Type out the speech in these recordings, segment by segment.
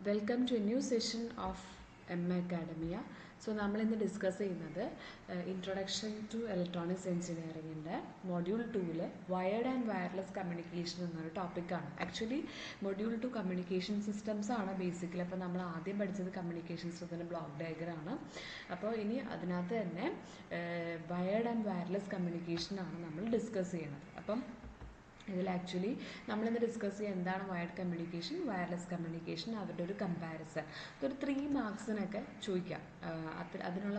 Welcome to a new session of MA Academia. So, we will discuss Introduction to Electronics Engineering in Module 2 Wired and Wireless Communication topic. Actually, Module 2 Communication Systems are basically the communication system block diagram. So, wired and wireless communication we will discuss. Actually, we will discuss wired communication, wireless communication, and comparison. So, 3 marks are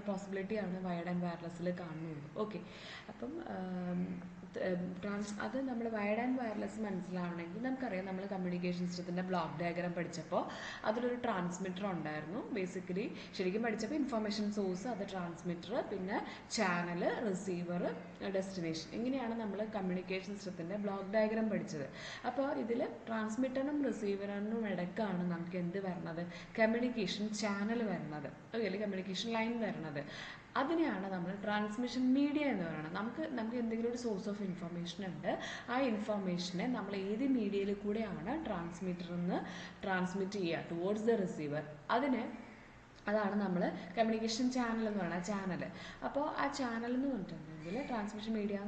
possibility of wired and wireless. Okay. That's wired and wireless communication system block diagram. That's a transmitter. Basically, information source, transmitter, channel, receiver, destination. This is communication system block diagram. Now, this transmitter and receiver communication channel. Okay, communication line. That's the transmission media. We have a source of information. That information we media transmit towards the receiver. That's the communication channel. So, that channel transmission media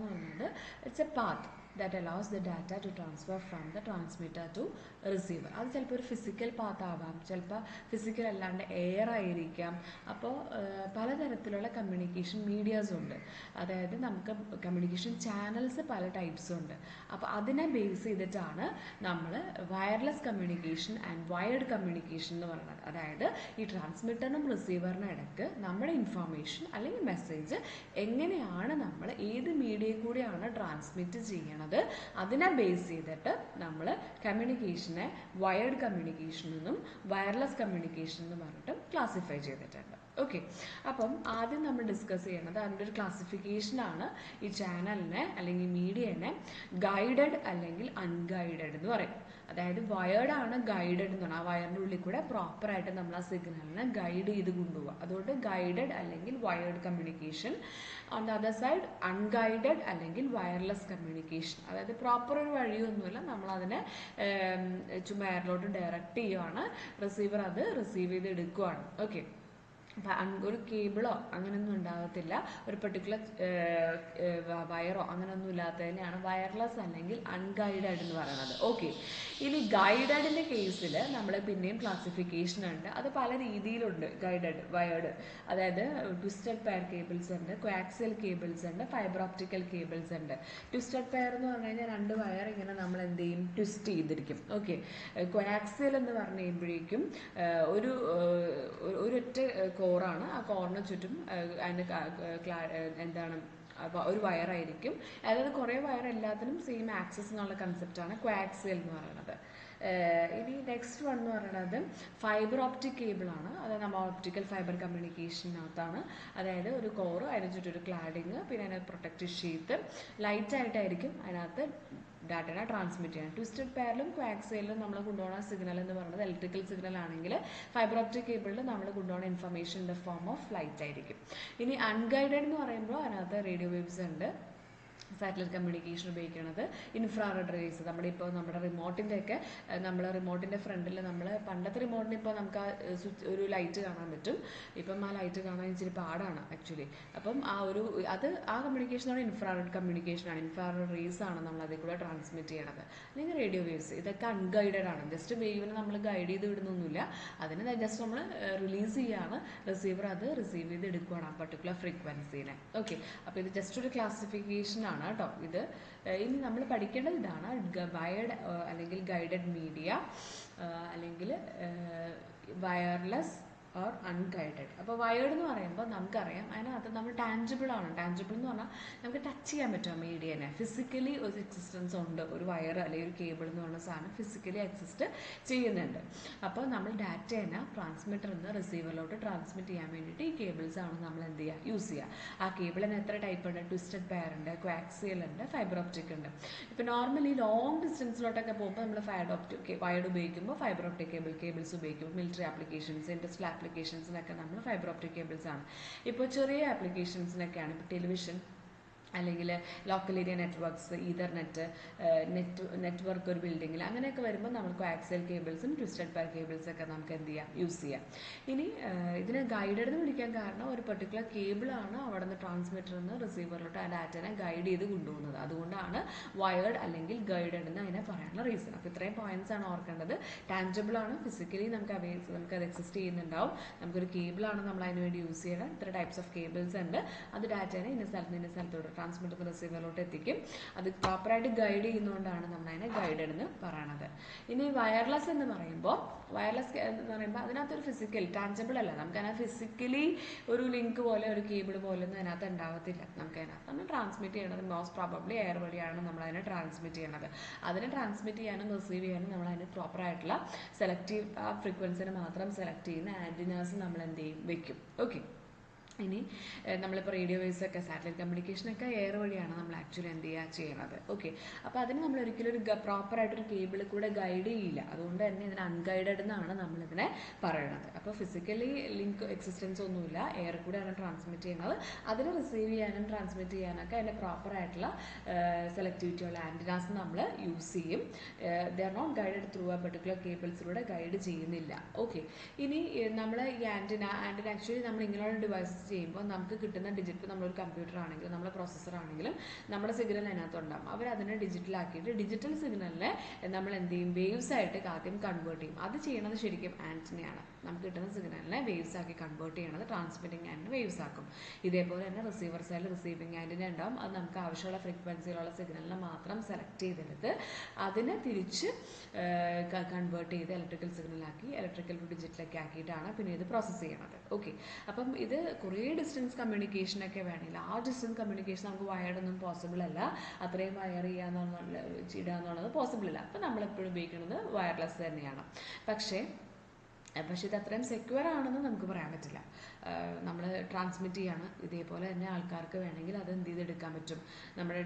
it's a path that allows the data to transfer from the transmitter to receiver. That's a physical path, physical air. So, pala communication medias. That is, communication channels pala types. So, that's base wireless communication and wired communication. That is, transmitter and receiver information or message media transmit. That's base communication, wired communication and wireless communication classify. Okay. Now, we will discuss the classification of this channel or media guided or unguided. That is, wired and guided. Wired proper signal guide. That's guided or wired communication. On the other side, unguided or wireless communication. That is, proper value direct receiver receive. Okay. ഒരു കേബിളോ അങ്ങനെയൊന്നും ഉണ്ടാകത്തില്ല, ഒരു particular വയറോ അങ്ങനെയൊന്നും ഇല്ലാത്തതിനെയാണ് wireless അല്ലെങ്കിൽ unguided എന്ന് പറയുന്നത്. Okay, ഇനി ഗൈഡഡിൻ്റെ കേസിൽ നമ്മൾ പിന്നെയും ക്ലാസിഫിക്കേഷൻ ഉണ്ട്. അത് പല രീതിയിലുണ്ട്. ഗൈഡഡ്, വയേർഡ്, അതായത് ട്വിസ്റ്റഡ് പെയർ കേബിൾസ് ഉണ്ട്, കോആക്സിയൽ കേബിൾസ് ഉണ്ട്, ഫൈബർ ഓപ്റ്റിക്കൽ കേബിൾസ് ഉണ്ട്. ട്വിസ്റ്റഡ് പെയർ എന്ന് പറഞ്ഞു കഴിഞ്ഞാൽ 2 വയർ ഇങ്ങനെ നമ്മൾ എന്ത് ചെയ്യും, ട്വിസ്റ്റ് ചെയ്തിരിക്കും. ഓക്കെ, കോആക്സിയൽ എന്ന് പറഞ്ഞു കഴിയുമ്പോഴേക്കും ഒരൊറ്റ കോറാണ്, ആ കോറിന് ചുറ്റും എന്താണ് ഒരു വയറായിരിക്കും. അതായത് കുറേ വയർ എല്ലാത്തിനും സെയിം ആക്സസ് എന്നുള്ള കൺസെപ്റ്റാണ് കോആക്സിയൽ എന്ന് പറയുന്നത്. ഇനി നെക്സ്റ്റ് വൺ എന്ന് പറയുന്നത് ഫൈബർ ഓപ്റ്റിക് കേബിളാണ്. അതായത് നമ്മൾ ഓപ്റ്റിക്കൽ ഫൈബർ കമ്മ്യൂണിക്കേഷനകത്താണ്. അതായത് ഒരു കോറ്, അതിന് ചുറ്റൊരു ക്ലാഡിങ്, പിന്നെ അതിനകത്ത് പ്രൊട്ടക്റ്റീവ് ഷീറ്റ്, ലൈറ്റായിട്ടായിരിക്കും അതിനകത്ത് ഡാറ്റനെ ട്രാൻസ്മിറ്റ് ചെയ്യാൻ. ട്വിസ്റ്റഡ് പെയറിലും കോആക്സിയലിലും നമ്മൾ കൊണ്ടുപോകുന്ന സിഗ്നൽ എന്ന് പറയുന്നത് ഇലക്ട്രിക്കൽ സിഗ്നൽ ആണെങ്കിൽ, ഫൈബർ ഓപ്റ്റിക് കേബിളിൽ നമ്മൾ കൊണ്ടുപോകുന്ന information in the form of light ആയിരിക്കും. ഇനി അൺഗൈഡഡ് എന്ന് പറയുമ്പോൾ അതിനകത്ത് റേഡിയോ വേവ്സ് ഉണ്ട്, സാറ്റലൈറ്റ് കമ്മ്യൂണിക്കേഷൻ ഉപയോഗിക്കുന്നത്, ഇൻഫ്രാറെഡ് റേസ്. നമ്മുടെ റിമോട്ടിൻ്റെയൊക്കെ റിമോട്ടിൻ്റെ ഫ്രണ്ടിൽ പണ്ടത്തെ റിമോട്ടിന് ഇപ്പോൾ നമുക്ക് ഒരു ലൈറ്റ് കാണാൻ പറ്റും. ഇപ്പം ആ ലൈറ്റ് കാണാൻ ഇച്ചിരി പാടാണ് ആക്ച്വലി. അപ്പം ആ കമ്മ്യൂണിക്കേഷനാണ് ഇൻഫ്രാറെഡ് കമ്മ്യൂണിക്കേഷനാണ്. ഇൻഫ്രാറെഡ് റേസ് ആണ് നമ്മൾ അതിൽ കൂടെ ട്രാൻസ്മിറ്റ് ചെയ്യണത്. അല്ലെങ്കിൽ റേഡിയോ വേവ്സ്, ഇതൊക്കെ അൺഗൈഡഡ് ആണ്. ജസ്റ്റ് വേവിനെ നമ്മൾ ഗൈഡ് ചെയ്ത് വിടുന്നൊന്നുമില്ല, അതിന് ജസ്റ്റ് നമ്മൾ റിലീസ് ചെയ്യാണ്, റിസീവർ അത് റിസീവ് ചെയ്ത് എടുക്കുകയാണ് ആ പർട്ടിക്കുലർ ഫ്രീക്വൻസീനെ. ഓക്കെ, അപ്പോൾ ഇത് ജസ്റ്റ് ഒരു ക്ലാസിഫിക്കേഷൻ ആണ് കേട്ടോ. ഇത് ഇനി നമ്മൾ പഠിക്കേണ്ടത് ഇതാണ്, വയർഡ് അല്ലെങ്കിൽ ഗൈഡഡ് മീഡിയ അല്ലെങ്കിൽ വയർലെസ് ഓർ അൺഗൈഡഡ്. അപ്പോൾ വയേർഡ് എന്ന് പറയുമ്പോൾ നമുക്കറിയാം അതിനകത്ത് നമ്മൾ ടാഞ്ചിബിൾ ആണ്. ടാഞ്ചിബിൾ എന്ന് പറഞ്ഞാൽ നമുക്ക് ടച്ച് ചെയ്യാൻ പറ്റും മീഡിയനെ. ഫിസിക്കലി ഒരു എക്സിസ്റ്റൻസ് ഉണ്ട്. ഒരു വയർ അല്ലെങ്കിൽ ഒരു കേബിൾ എന്ന് പറഞ്ഞ സാധനം ഫിസിക്കലി എക്സിസ്റ്റ് ചെയ്യുന്നുണ്ട്. അപ്പോൾ നമ്മൾ ഡാറ്റേനെ ട്രാൻസ്മിറ്ററിൽ നിന്ന് റിസീവറിലോട്ട് ട്രാൻസ്മിറ്റ് ചെയ്യാൻ വേണ്ടിയിട്ട് ഈ കേബിൾസ് ആണ് നമ്മൾ എന്ത് ചെയ്യുക, യൂസ് ചെയ്യുക. ആ കേബിളിന് എത്ര ടൈപ്പ് ഉണ്ട്? ട്വിസ്റ്റഡ് പെയർ ഉണ്ട്, കോആക്സിയൽ ഉണ്ട്, ഫൈബർ ഓപ്റ്റിക് ഉണ്ട്. ഇപ്പോൾ നോർമലി ലോങ് ഡിസ്റ്റൻസിലോട്ടൊക്കെ പോകുമ്പോൾ നമ്മൾ വയർഡ് ഉപയോഗിക്കുമ്പോൾ ഫൈബർ ഓപ്റ്റിക് കേബിൾസ് ഉപയോഗിക്കും. മിലിറ്ററി ആപ്ലിക്കേഷൻസ്, ഇൻഡസ്ട്രിയൽ ആപ്ലിക്കേഷൻസിനൊക്കെ നമ്മൾ ഫൈബർ ഓപ്റ്റിക് കേബിൾസ് ആണ്. ഇപ്പോൾ ചെറിയ ആപ്ലിക്കേഷൻസിനൊക്കെയാണ്, ഇപ്പോൾ ടെലിവിഷൻ അല്ലെങ്കിൽ local area networks, Ethernet, network ഒരു ബിൽഡിങ്ങിൽ അങ്ങനെയൊക്കെ വരുമ്പോൾ നമുക്ക് കോആക്സിയൽ കേബിൾസും ട്വിസ്റ്റഡ് പെയർ കേബിൾസൊക്കെ നമുക്ക് എന്ത് ചെയ്യാം, യൂസ് ചെയ്യാം. ഇനി ഇതിനെ ഗൈഡഡ് എന്ന് വിളിക്കാൻ കാരണം ഒരു പെർട്ടിക്കുലർ കേബിളാണ് അവിടെ നിന്ന് ട്രാൻസ്മിറ്ററിൽ നിന്ന് റിസീവറിലോട്ട് ആ ഡാറ്റനെ ഗൈഡ് ചെയ്ത് കൊണ്ടുപോകുന്നത്. അതുകൊണ്ടാണ് വയേർഡ് അല്ലെങ്കിൽ ഗൈഡഡ് എന്ന് അതിനെ പറയാനുള്ള റീസൺ. അപ്പോൾ ഇത്രയും പോയിന്റ്സ് ആണ് ഓർക്കേണ്ടത്. ടാൻജിബിൾ ആണ്, ഫിസിക്കലി നമുക്കത് എക്സിസ്റ്റ് ചെയ്യുന്നുണ്ടാവും. നമുക്കൊരു കേബിളാണ് നമ്മൾ അതിന് വേണ്ടി യൂസ് ചെയ്യണം. ഇത്ര ടൈപ്സ് ഓഫ് കേബിൾസ് ഉണ്ട്. അത് ഡാറ്റനെ ഇന്ന സ്ഥലത്ത് ഇന്ന സ്ഥലത്തോട്ട് ട്രാൻസ്മിറ്റർ റിസീവറിലോട്ട് എത്തിക്കും. അത് പ്രോപ്പറായിട്ട് ഗൈഡ് ചെയ്യുന്നതുകൊണ്ടാണ് നമ്മൾ അതിനെ ഗൈഡഡ് എന്ന് പറയണത്. ഇനി വയർലെസ് എന്ന് പറയുമ്പോൾ അതിനകത്തൊരു ഫിസിക്കൽ ടാൻജിബിൾ അല്ല. നമുക്ക് അതിനകത്ത് ഫിസിക്കലി ഒരു ലിങ്ക് പോലെ ഒരു കേബിൾ പോലെ ഒന്നും അതിനകത്ത് ഉണ്ടാവത്തില്ല. നമുക്ക് അതിനകത്താണ് ട്രാൻസ്മിറ്റ് ചെയ്യണത്. മോസ്റ്റ് പ്രോബബ്ലി എയർ വഴിയാണ് നമ്മൾ അതിനെ ട്രാൻസ്മിറ്റ് ചെയ്യണത്. അതിനെ ട്രാൻസ്മിറ്റ് ചെയ്യാനും റിസീവ് ചെയ്യാനും നമ്മൾ അതിന് പ്രോപ്പറായിട്ടുള്ള സെലക്റ്റീവ് ഫ്രീക്വൻസിനെ മാത്രം സെലക്ട് ചെയ്യുന്ന ആൻറ്റിനാസ് നമ്മൾ എന്ത് ചെയ്യും, വെക്കും. ഓക്കെ. ഇനി നമ്മളിപ്പോൾ റേഡിയോ വേവ്സ് ഒക്കെ സാറ്റലൈറ്റ് കമ്മ്യൂണിക്കേഷനൊക്കെ എയർ വഴിയാണ് നമ്മൾ ആക്ച്വലി എന്ത് ചെയ്യണത്. ഓക്കെ. അപ്പോൾ അതിന് നമ്മൾ ഒരിക്കലും ഒരു പ്രോപ്പറായിട്ടൊരു കേബിൾ കൂടെ ഗൈഡ് ചെയ്യില്ല. അതുകൊണ്ട് തന്നെ ഇതിന് അൺഗൈഡഡ് എന്നാണ് നമ്മളിതിനെ പറയണത്. അപ്പോൾ ഫിസിക്കലി ലിങ്ക് എക്സിസ്റ്റൻസ് ഒന്നുമില്ല, എയർ കൂടെയാണ് ട്രാൻസ്മിറ്റ് ചെയ്യുന്നത്. അതിനെ റിസീവ് ചെയ്യാനും ട്രാൻസ്മിറ്റ് ചെയ്യാനൊക്കെ അതിൻ്റെ പ്രോപ്പറായിട്ടുള്ള സെലക്ടിവിറ്റി ഉള്ള ആൻറ്റിനാസ് നമ്മൾ യൂസ് ചെയ്യും. They are not guided through ആ പെർട്ടിക്കുലർ കേബിൾസിലൂടെ ഗൈഡ് ചെയ്യുന്നില്ല. ഓക്കെ. ഇനി നമ്മൾ ഈ ആൻറ്റിന ആക്ച്വലി നമ്മൾ ഇങ്ങനെയുള്ള ഡിവൈസസ് ചെയ്യുമ്പോൾ നമുക്ക് കിട്ടുന്ന ഡിജിറ്റ്, നമ്മളൊരു കമ്പ്യൂട്ടർ ആണെങ്കിലും നമ്മുടെ പ്രോസസ്സർ ആണെങ്കിലും നമ്മുടെ സിഗ്നൽ അതിനകത്തുണ്ടാകും. അവരതിനെ ഡിജിറ്റലാക്കിയിട്ട് ഡിജിറ്റൽ സിഗ്നലിനെ നമ്മൾ എന്ത് ചെയ്യും, വേവ്സ് ആയിട്ട് ആദ്യം കൺവേർട്ട് ചെയ്യും. അത് ചെയ്യണത് ശരിക്കും ആൻറ്റിനയാണ്. നമുക്ക് കിട്ടുന്ന സിഗ്നലിനെ വേവ്സ് ആക്കി കൺവേർട്ട് ചെയ്യണത് ട്രാൻസ്മിറ്റിംഗ് ആൻറ്റിന വേവ്സ് ആക്കും. ഇതേപോലെ തന്നെ റിസീവർ സൈഡിൽ റിസീവിംഗ് ആൻറ്റിന ഉണ്ടാവും. അത് നമുക്ക് ആവശ്യമുള്ള ഫ്രീക്വൻസിയിലുള്ള സിഗ്നലിനെ മാത്രം സെലക്ട് ചെയ്തെടുത്ത് അതിനെ തിരിച്ച് കൺവേർട്ട് ചെയ്ത് ഇലക്ട്രിക്കൽ സിഗ്നലാക്കി ഇലക്ട്രിക്കൽ ടു ഡിജിറ്റലൊക്കെ ആക്കിയിട്ടാണ് പിന്നെ ഇത് പ്രോസസ്സ് ചെയ്യണത്. ഓക്കെ. അപ്പം ഇത് കുറേ ഡിസ്റ്റൻസ് കമ്മ്യൂണിക്കേഷനൊക്കെ വേണമെങ്കിൽ ആ ഡിസ്റ്റൻസ് കമ്മ്യൂണിക്കേഷൻ നമുക്ക് വയർഡൊന്നും പോസിബിൾ അല്ല. അത്രയും വയർ ഇടുക എന്നുള്ളത് പോസിബിൾ അല്ല. അപ്പം നമ്മളെപ്പോഴും ഉപയോഗിക്കുന്നത് വയർലെസ് തന്നെയാണ്. പക്ഷേ ഇത് അത്രയും സെക്യൂർ ആണെന്ന് നമുക്ക് പറയാൻ പറ്റില്ല. നമ്മൾ ട്രാൻസ്മിറ്റ് ചെയ്യാണ്. ഇതേപോലെ തന്നെ ആൾക്കാർക്ക് വേണമെങ്കിൽ അത് എന്ത് ചെയ്തെടുക്കാൻ പറ്റും, നമ്മുടെ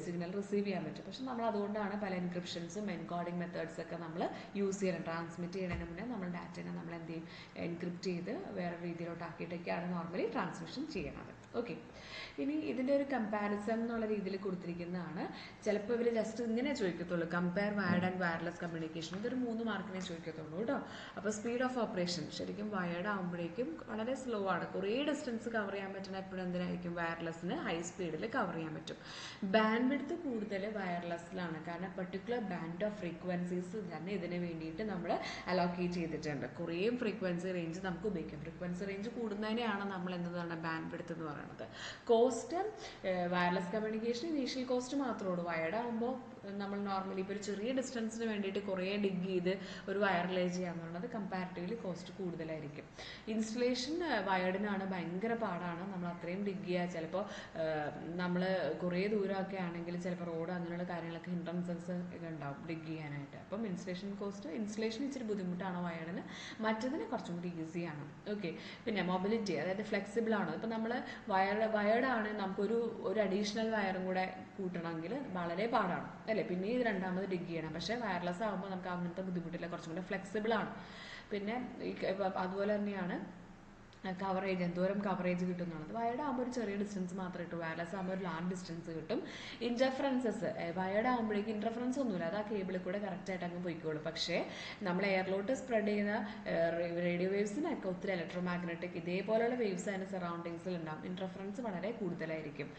സിഗ്നൽ റിസീവ് ചെയ്യാൻ പറ്റും. പക്ഷെ നമ്മൾ അതുകൊണ്ടാണ് പല എൻക്രിപ്ഷൻസും എൻകോഡിങ് മെത്തേഡ്സ് ഒക്കെ നമ്മൾ യൂസ് ചെയ്യണം. ട്രാൻസ്മിറ്റ് ചെയ്യുന്നതിന് മുന്നേ നമ്മൾ ഡാറ്റനെ നമ്മൾ എന്ത് ചെയ്യും, എൻക്രിപ്റ്റ് ചെയ്ത് വേറെ രീതിയിലോട്ടാക്കിയിട്ടൊക്കെയാണ് നോർമലി ട്രാൻസ്മിഷൻ ചെയ്യണത്. ഓക്കെ. ഇനി ഇതിൻ്റെ ഒരു കമ്പാരിസൺ എന്നുള്ള രീതിയിൽ കൊടുത്തിരിക്കുന്നതാണ്. ചിലപ്പോൾ ഇവർ ജസ്റ്റ് ഇങ്ങനെ ചോദിക്കത്തുള്ളൂ, compare wired and wireless communication. ഇതൊരു 3 മാർക്കിനെ ചോദിക്കത്തുള്ളൂ കേട്ടോ. അപ്പോൾ സ്പീഡ് ഓഫ് ഓപ്പറേഷൻ ശരിക്കും വയർഡ് ആകുമ്പോഴേക്കും വളരെ സ്ലോ ആണ്. കുറേ ഡിസ്റ്റൻസ് കവർ ചെയ്യാൻ പറ്റുന്ന എപ്പോഴും എന്തിനായിരിക്കും, വയർലെസ്സിന് ഹൈ സ്പീഡിൽ കവർ ചെയ്യാൻ പറ്റും. ബാൻഡ് വിഡ്ത്ത് കൂടുതൽ വയർലെസ്സിലാണ്. കാരണം പെർട്ടിക്കുലർ ബാൻഡ് ഓഫ് ഫ്രീക്വൻസീസ് തന്നെ ഇതിന് വേണ്ടിയിട്ട് നമ്മൾ അലോക്കേറ്റ് ചെയ്തിട്ടുണ്ട്. കുറേ ഫ്രീക്വൻസി റേഞ്ച് നമുക്ക് ഉപയോഗിക്കാം. ഫ്രീക്വൻസി റേഞ്ച് കൂടുന്നതിനെയാണ് നമ്മൾ എന്താണ് ബാൻഡ് വിഡ്ത്ത് എന്ന് പറയുന്നത്. Cost wireless communication initial cost മാത്രമേ ഉള്ളൂ. വയർഡ് ആകുമ്പോൾ നമ്മൾ നോർമലി ഇപ്പോൾ ഒരു ചെറിയ ഡിസ്റ്റൻസിന് വേണ്ടിയിട്ട് കുറേ ഡിഗ് ചെയ്ത് ഒരു വയർ ലേ ചെയ്യാന്നുള്ളത് കമ്പാരിറ്റീവ്ലി കോസ്റ്റ് കൂടുതലായിരിക്കും. ഇൻസ്റ്റലേഷൻ വയർഡിനാണ് ഭയങ്കര പാടാണ്. നമ്മൾ അത്രയും ഡിഗ് ചെയ്യുക, ചിലപ്പോൾ നമ്മൾ കുറേ ദൂരമൊക്കെ ആണെങ്കിൽ ചിലപ്പോൾ റോഡ് അങ്ങനെയുള്ള കാര്യങ്ങളൊക്കെ ഹിൻഡ്രൻസസ് ഒക്കെ ഉണ്ടാവും ഡിഗ് ചെയ്യാനായിട്ട്. അപ്പം ഇൻസ്റ്റലേഷൻ ഇച്ചിരി ബുദ്ധിമുട്ടാണ് വയർഡിന്. മറ്റതിന് കുറച്ചും കൂടി ഈസിയാണ്. ഓക്കെ. പിന്നെ മൊബിലിറ്റി, അതായത് ഫ്ലെക്സിബിൾ ആണ്. ഇപ്പം നമ്മൾ വയർഡാണ്, നമുക്കൊരു അഡീഷണൽ വയറും കൂടെ കൂട്ടണമെങ്കിൽ വളരെ പാടാണ് അല്ലേ. പിന്നെ ഇത് രണ്ടാമത് ഡിഗ് ചെയ്യണം. പക്ഷേ വയർലെസ് ആകുമ്പോൾ നമുക്ക് അങ്ങനത്തെ ബുദ്ധിമുട്ടില്ല, കുറച്ചും കൂടെ ഫ്ലെക്സിബിൾ ആണ്. പിന്നെ അതുപോലെ തന്നെയാണ് കവറേജ്, എന്തോരം കവറേജ് കിട്ടും എന്നുള്ളത്. വയർഡ് ആകുമ്പോൾ ഒരു ചെറിയ ഡിസ്റ്റൻസ് മാത്രമേ കിട്ടും, വയർലെസ് ആകുമ്പോൾ ഒരു ലാർജ് ഡിസ്റ്റൻസ് കിട്ടും. ഇൻ്റർഫറൻസസ് വയർഡ് ആകുമ്പോഴേക്കും ഇൻ്റർഫറൻസ് ഒന്നുമില്ല, അത് ആ കേബിളിൽ കൂടെ കറക്റ്റായിട്ട് അങ്ങ് പോയിക്കോളും. പക്ഷേ നമ്മൾ എയറിലോട്ട് സ്പ്രെഡ് ചെയ്യുന്ന റേഡിയോ വേവ്സിനൊക്കെ ഒത്തിരി ഇലക്ട്രോമാഗ്നറ്റിക് ഇതേപോലെയുള്ള വേവ്സ് അതിൻ്റെ സറൗണ്ടിങ്സിൽ ഉണ്ടാകും. ഇൻ്റർഫറൻസ് വളരെ കൂടുതലായിരിക്കും.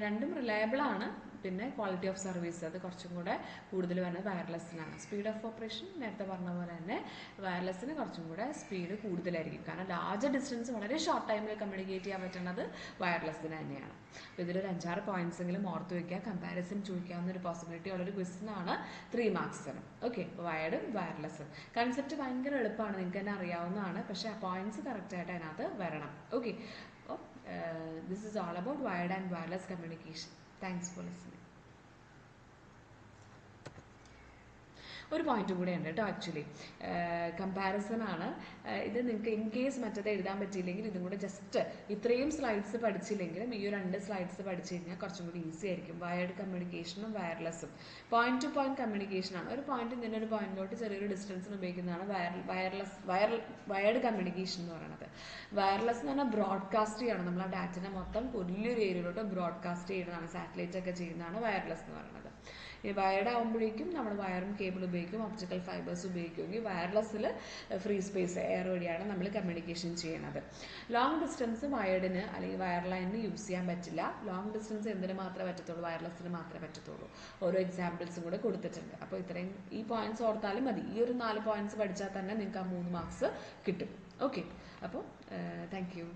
രണ്ടും റിലയബിൾ ആണ്. പിന്നെ ക്വാളിറ്റി ഓഫ് സർവീസ് അത് കുറച്ചും കൂടെ കൂടുതൽ വരുന്നത് വയർലെസ്സിനാണ്. സ്പീഡ് ഓഫ് ഓപ്പറേഷൻ നേരത്തെ പറഞ്ഞ പോലെ തന്നെ വയർലെസ്സിന് കുറച്ചും കൂടെ സ്പീഡ് കൂടുതലായിരിക്കും. കാരണം ലാർജ് ഡിസ്റ്റൻസ് വളരെ ഷോർട്ട് ടൈമിൽ കമ്മ്യൂണിക്കേറ്റ് ചെയ്യാൻ പറ്റുന്നത് വയർലെസ്സിന് തന്നെയാണ്. അപ്പോൾ ഇതിലൊരു 5-6 പോയിന്റ്സ് എങ്കിലും ഓർത്ത് വയ്ക്കുക. കമ്പാരിസൺ ചോദിക്കാവുന്ന ഒരു പോസിബിലിറ്റി ഉള്ളൊരു ക്വസ്റ്റ്യനാണ് 3 മാർക്സിന്. ഓക്കെ. വയർഡും വയർലെസ്സും കൺസെപ്റ്റ് ഭയങ്കര എളുപ്പമാണ്, നിങ്ങൾക്ക് തന്നെ അറിയാവുന്നതാണ്. പക്ഷേ ആ പോയിന്റ്സ് കറക്റ്റായിട്ട് അതിനകത്ത് വരണം. ഓക്കെ. അപ്പോൾ this is all about wired and wireless communication. Thanks for listening. ഒരു പോയിന്റ് കൂടെ ഉണ്ട് കേട്ടോ. ആക്ച്വലി കമ്പാരിസൺ ആണ് ഇത്. നിങ്ങൾക്ക് ഇൻ കേസ് മറ്റത് എഴുതാൻ പറ്റിയില്ലെങ്കിൽ ഇതും കൂടെ ജസ്റ്റ് ഇത്രയും സ്ലൈഡ്സ് പഠിച്ചില്ലെങ്കിലും ഈ 2 സ്ലൈഡ്സ് പഠിച്ചു കഴിഞ്ഞാൽ കുറച്ചും കൂടി ഈസി ആയിരിക്കും. വയർഡ് കമ്മ്യൂണിക്കേഷനും വയർലെസ്സും പോയിന്റ് ടു പോയിന്റ് കമ്മ്യൂണിക്കേഷൻ ആണ്. ഒരു പോയിന്റ് നിന്ന് ഒരു പോയിന്റിലോട്ട് ചെറിയൊരു ഡിസ്റ്റൻസിന് ഉപയോഗിക്കുന്നതാണ് വയർഡ് കമ്മ്യൂണിക്കേഷൻ എന്ന് പറയുന്നത്. വയർലെസ് എന്ന് പറഞ്ഞാൽ ബ്രോഡ്കാസ്റ്റ് ചെയ്യണം. നമ്മൾ ആ ഡാറ്റനെ മൊത്തം വലിയൊരു ഏരിയയിലോട്ട് ബ്രോഡ്കാസ്റ്റ് ചെയ്യുന്നതാണ്, സാറ്റലൈറ്റ് ഒക്കെ ചെയ്യുന്നതാണ് വയർലെസ് എന്ന് പറയുന്നത്. ഈ വയർഡ് ആകുമ്പോഴേക്കും നമ്മൾ വയറും കേബിൾ ഉപയോഗിക്കും, ഒപ്റ്റിക്കൽ ഫൈബേഴ്സ് ഉപയോഗിക്കുമെങ്കിൽ വയർലെസ്സിൽ ഫ്രീ സ്പേസ് എയർ വഴിയാണ് നമ്മൾ കമ്മ്യൂണിക്കേഷൻ ചെയ്യുന്നത്. ലോങ് ഡിസ്റ്റൻസ് വയർഡിന് അല്ലെങ്കിൽ വയർ ലൈനിന് യൂസ് ചെയ്യാൻ പറ്റില്ല. ലോങ് ഡിസ്റ്റൻസ് എന്തിനു മാത്രമേ പറ്റത്തുള്ളൂ? വയർലെസ്സിന് മാത്രമേ പറ്റത്തുള്ളൂ. ഓരോ എക്സാമ്പിൾസും കൂടെ കൊടുത്തിട്ടുണ്ട്. അപ്പോൾ ഇത്രയും ഈ പോയിന്റ്സ് ഓർത്താലും മതി. ഈ ഒരു 4 പോയിന്റ്സ് പഠിച്ചാൽ തന്നെ നിങ്ങൾക്ക് ആ 3 മാർക്സ് കിട്ടും. ഓക്കെ, അപ്പോൾ താങ്ക് യു.